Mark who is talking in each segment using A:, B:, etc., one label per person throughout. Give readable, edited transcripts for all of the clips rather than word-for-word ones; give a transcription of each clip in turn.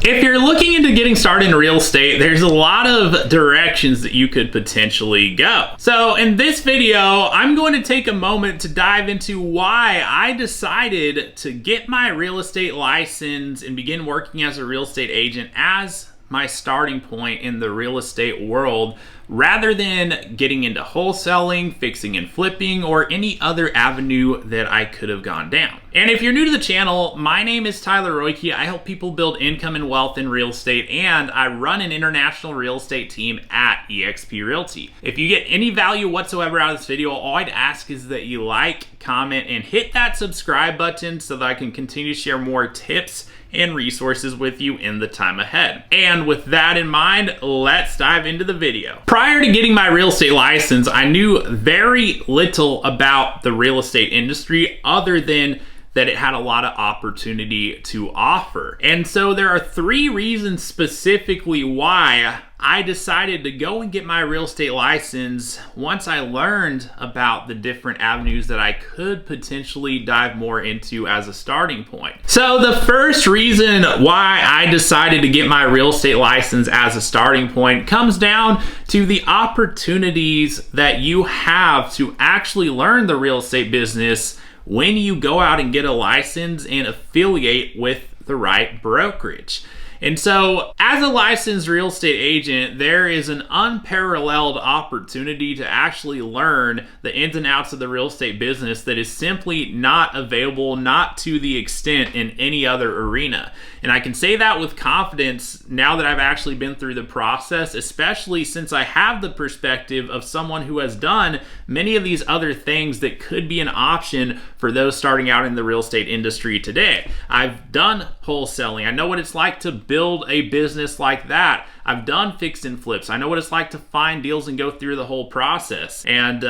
A: If you're looking into getting started in real estate, there's a lot of directions that you could potentially go. So in this video, I'm going to take a moment to dive into why I decided to get my real estate license and begin working as a real estate agent as my starting point in the real estate world, rather than getting into wholesaling, fixing and flipping, or any other avenue that I could have gone down. And if you're new to the channel, my name is Tyler Roicki. I help people build income and wealth in real estate, and I run an international real estate team at eXp Realty. If you get any value whatsoever out of this video, all I'd ask is that you like, comment, and hit that subscribe button so that I can continue to share more tips and resources with you in the time ahead. And with that in mind, let's dive into the video. Prior to getting my real estate license, I knew very little about the real estate industry other than that it had a lot of opportunity to offer. And so there are three reasons specifically why I decided to go and get my real estate license once I learned about the different avenues that I could potentially dive more into as a starting point. So the first reason why I decided to get my real estate license as a starting point comes down to the opportunities that you have to actually learn the real estate business when you go out and get a license and affiliate with the right brokerage. And so as a licensed real estate agent, there is an unparalleled opportunity to actually learn the ins and outs of the real estate business that is simply not available, not to the extent in any other arena. And I can say that with confidence now that I've actually been through the process, especially since I have the perspective of someone who has done many of these other things that could be an option for those starting out in the real estate industry today. I've done wholesaling. I know what it's like to build a business like that. I've done fix and flips. I know what it's like to find deals and go through the whole process, and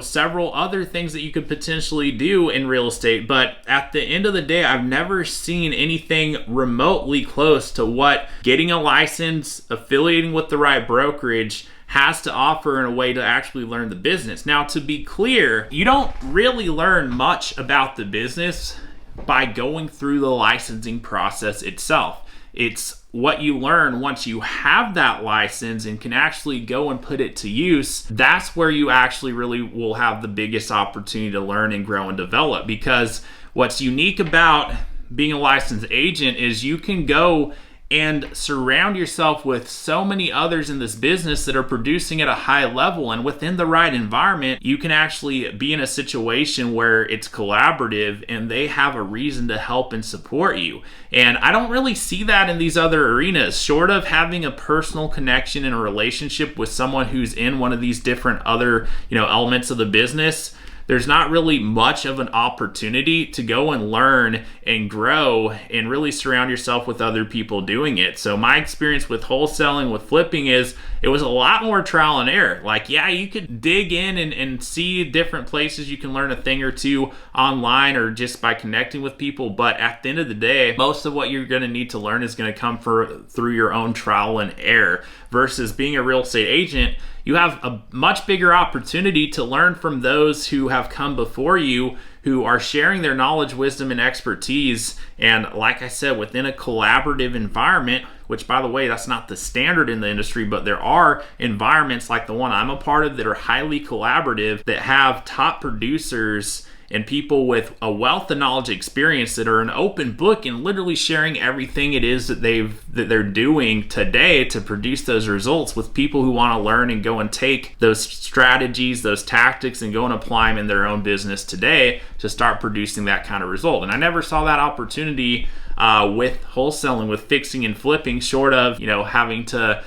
A: several other things that you could potentially do in real estate. But at the end of the day, I've never seen anything remotely close to what getting a license, affiliating with the right brokerage has to offer in a way to actually learn the business. Now, to be clear, you don't really learn much about the business by going through the licensing process itself. It's what you learn once you have that license and can actually go and put it to use. That's where you actually really will have the biggest opportunity to learn and grow and develop, because what's unique about being a licensed agent is you can go and surround yourself with so many others in this business that are producing at a high level, and within the right environment, you can actually be in a situation where it's collaborative and they have a reason to help and support you. And I don't really see that in these other arenas, short of having a personal connection and a relationship with someone who's in one of these different other, elements of the business. There's not really much of an opportunity to go and learn and grow and really surround yourself with other people doing it. So my experience with wholesaling, with flipping, is it was a lot more trial and error. Like, yeah, you could dig in and see different places you can learn a thing or two online or just by connecting with people. But at the end of the day, most of what you're going to need to learn is going to come through your own trial and error. Versus being a real estate agent, you have a much bigger opportunity to learn from those who have come before you, who are sharing their knowledge, wisdom, and expertise. And like I said, within a collaborative environment, which, by the way, that's not the standard in the industry, but there are environments like the one I'm a part of that are highly collaborative, that have top producers and people with a wealth of knowledge experience that are an open book and literally sharing everything it is that they're doing today to produce those results with people who want to learn and go and take those strategies, those tactics, and go and apply them in their own business today to start producing that kind of result. And I never saw that opportunity with wholesaling, with fixing and flipping, short of having to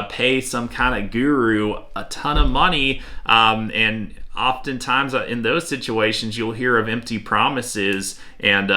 A: pay some kind of guru a ton of money, and oftentimes in those situations you'll hear of empty promises, and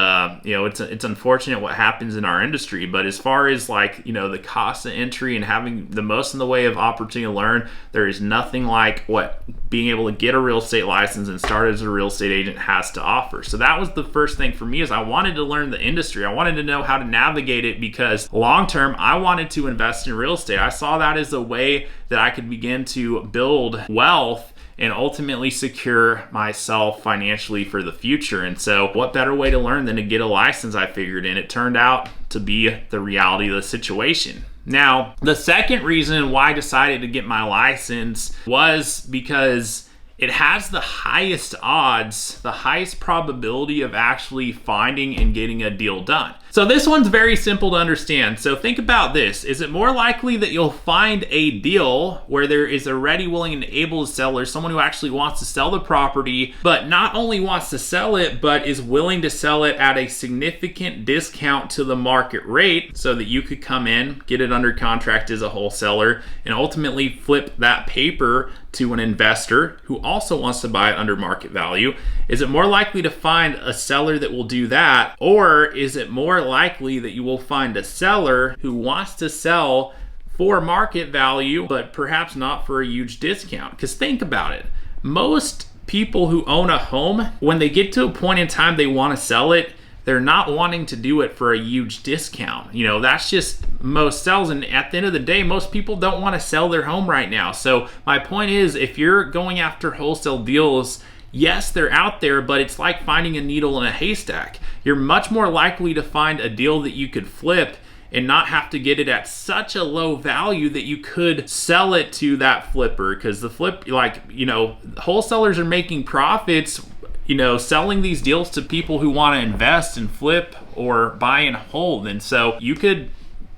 A: it's unfortunate what happens in our industry. But as far as the cost of entry and having the most in the way of opportunity to learn, there is nothing like what being able to get a real estate license and start as a real estate agent has to offer. So that was the first thing for me, is I wanted to learn the industry. I wanted to know how to navigate it, because long term I wanted to invest in real estate. I saw that as a way that I could begin to build wealth and ultimately secure myself financially for the future. And so what better way to learn than to get a license, I figured, and it turned out to be the reality of the situation. Now, the second reason why I decided to get my license was because it has the highest odds, the highest probability of actually finding and getting a deal done. So this one's very simple to understand. So think about this. Is it more likely that you'll find a deal where there is a ready, willing, and able seller, someone who actually wants to sell the property, but not only wants to sell it, but is willing to sell it at a significant discount to the market rate so that you could come in, get it under contract as a wholesaler, and ultimately flip that paper to an investor who also wants to buy it under market value? Is it more likely to find a seller that will do that, or is it more likely that you will find a seller who wants to sell for market value but perhaps not for a huge discount? Because think about it, most people who own a home, when they get to a point in time they want to sell it, they're not wanting to do it for a huge discount. You know, that's just most sells. And at the end of the day, most people don't want to sell their home right now. So my point is, if you're going after wholesale deals, yes, they're out there, but it's like finding a needle in a haystack. You're much more likely to find a deal that you could flip and not have to get it at such a low value that you could sell it to that flipper. Because the flip, like, you know, wholesalers are making profits, you know, selling these deals to people who want to invest and flip or buy and hold. And so you could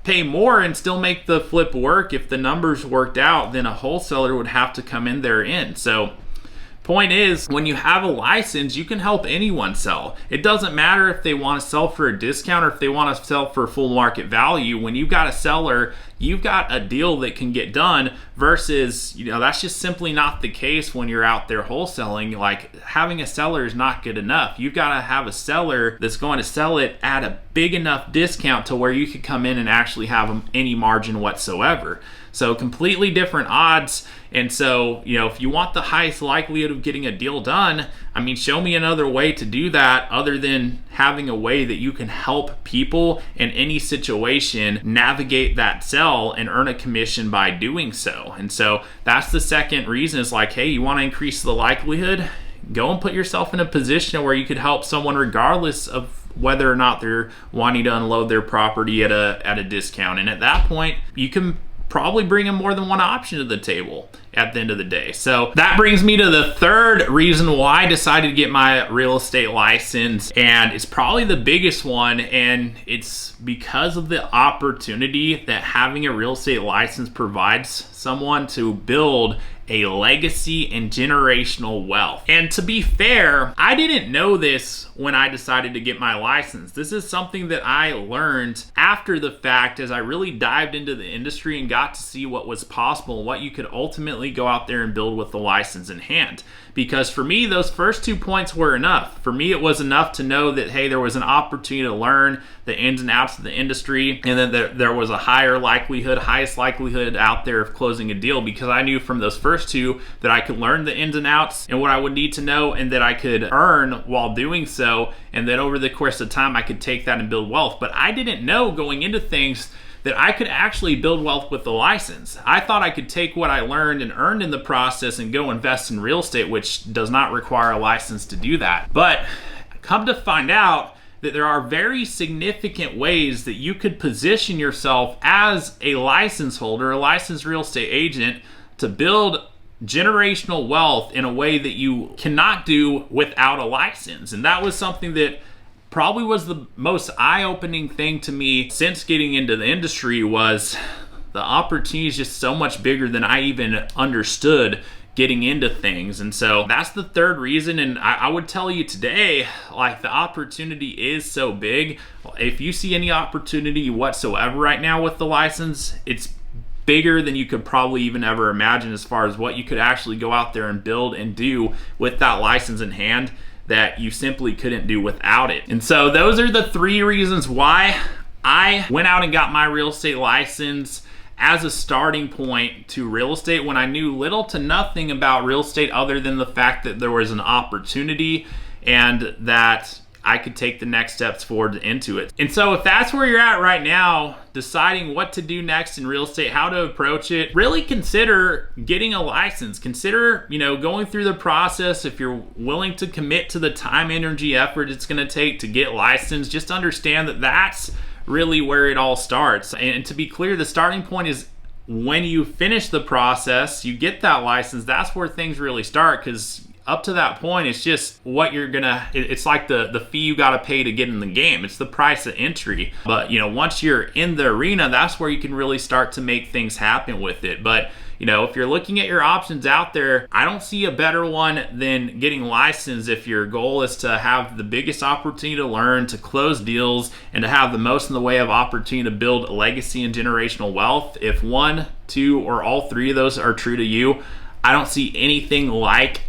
A: pay more and still make the flip work if the numbers worked out, then a wholesaler would have to come in there in. So point is, when you have a license, you can help anyone sell. It doesn't matter if they want to sell for a discount or if they want to sell for full market value. When you've got a seller, you've got a deal that can get done, versus, you know, that's just simply not the case when you're out there wholesaling. Like, having a seller is not good enough. You've got to have a seller that's going to sell it at a big enough discount to where you could come in and actually have any margin whatsoever. So completely different odds. And so, you know, if you want the highest likelihood of getting a deal done, I mean, show me another way to do that other than having a way that you can help people in any situation navigate that sell and earn a commission by doing so. And so that's the second reason, is like, hey, you want to increase the likelihood? Go and put yourself in a position where you could help someone regardless of whether or not they're wanting to unload their property at a discount. And at that point, you can probably bring in more than one option to the table at the end of the day. So that brings me to the third reason why I decided to get my real estate license, and it's probably the biggest one, and it's because of the opportunity that having a real estate license provides someone to build a legacy and generational wealth. And to be fair, I didn't know this when I decided to get my license. This is something that I learned after the fact, as I really dived into the industry and got to see what was possible and what you could ultimately go out there and build with the license in hand. Because for me, those first 2 points were enough. For me, it was enough to know that, hey, there was an opportunity to learn the ins and outs of the industry, and then there was a highest likelihood out there of closing a deal, because I knew from those first two that I could learn the ins and outs and what I would need to know, and that I could earn while doing so, and then over the course of time, I could take that and build wealth. But I didn't know going into things that I could actually build wealth with the license. I thought I could take what I learned and earned in the process and go invest in real estate, which does not require a license to do that. But come to find out that there are very significant ways that you could position yourself as a license holder, a licensed real estate agent, to build generational wealth in a way that you cannot do without a license. And that was something that probably was the most eye-opening thing to me since getting into the industry. Was the opportunity is just so much bigger than I even understood getting into things. And so that's the third reason. And I would tell you today, like, the opportunity is so big. If you see any opportunity whatsoever right now with the license, it's bigger than you could probably even ever imagine, as far as what you could actually go out there and build and do with that license in hand that you simply couldn't do without it. And so those are the three reasons why I went out and got my real estate license as a starting point to real estate, when I knew little to nothing about real estate other than the fact that there was an opportunity and that I could take the next steps forward into it. And so if that's where you're at right now, deciding what to do next in real estate, how to approach it, really consider getting a license. Consider, going through the process. If you're willing to commit to the time, energy, effort it's going to take to get licensed, just understand that that's really where it all starts. And to be clear, the starting point is when you finish the process, you get that license, that's where things really start, because up to that point, it's just what you're gonna, it's like the fee you gotta pay to get in the game. It's the price of entry. But, once you're in the arena, that's where you can really start to make things happen with it. But, if you're looking at your options out there, I don't see a better one than getting licensed if your goal is to have the biggest opportunity to learn, to close deals, and to have the most in the way of opportunity to build a legacy and generational wealth. If one, two, or all three of those are true to you, I don't see anything like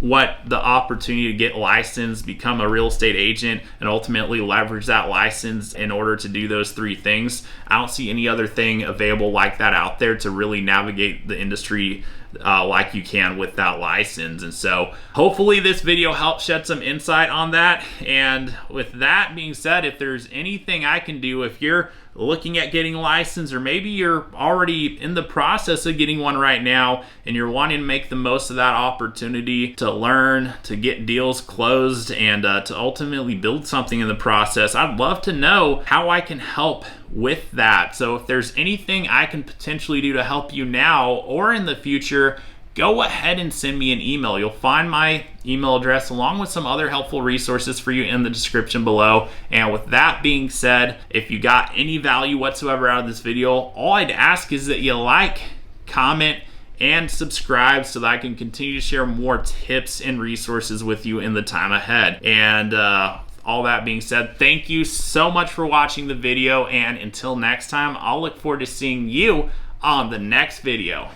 A: what the opportunity to get licensed, become a real estate agent, and ultimately leverage that license in order to do those three things. I don't see any other thing available like that out there to really navigate the industry like you can with that license. And so hopefully this video helped shed some insight on that. And with that being said, if there's anything I can do, if you're looking at getting licensed, or maybe you're already in the process of getting one right now and you're wanting to make the most of that opportunity to learn, to get deals closed, and to ultimately build something in the process, I'd love to know how I can help with that. So if there's anything I can potentially do to help you now or in the future, go ahead and send me an email. You'll find my email address along with some other helpful resources for you in the description below. And with that being said, if you got any value whatsoever out of this video, all I'd ask is that you like, comment, and subscribe so that I can continue to share more tips and resources with you in the time ahead. And all that being said, thank you so much for watching the video, and until next time, I'll look forward to seeing you on the next video.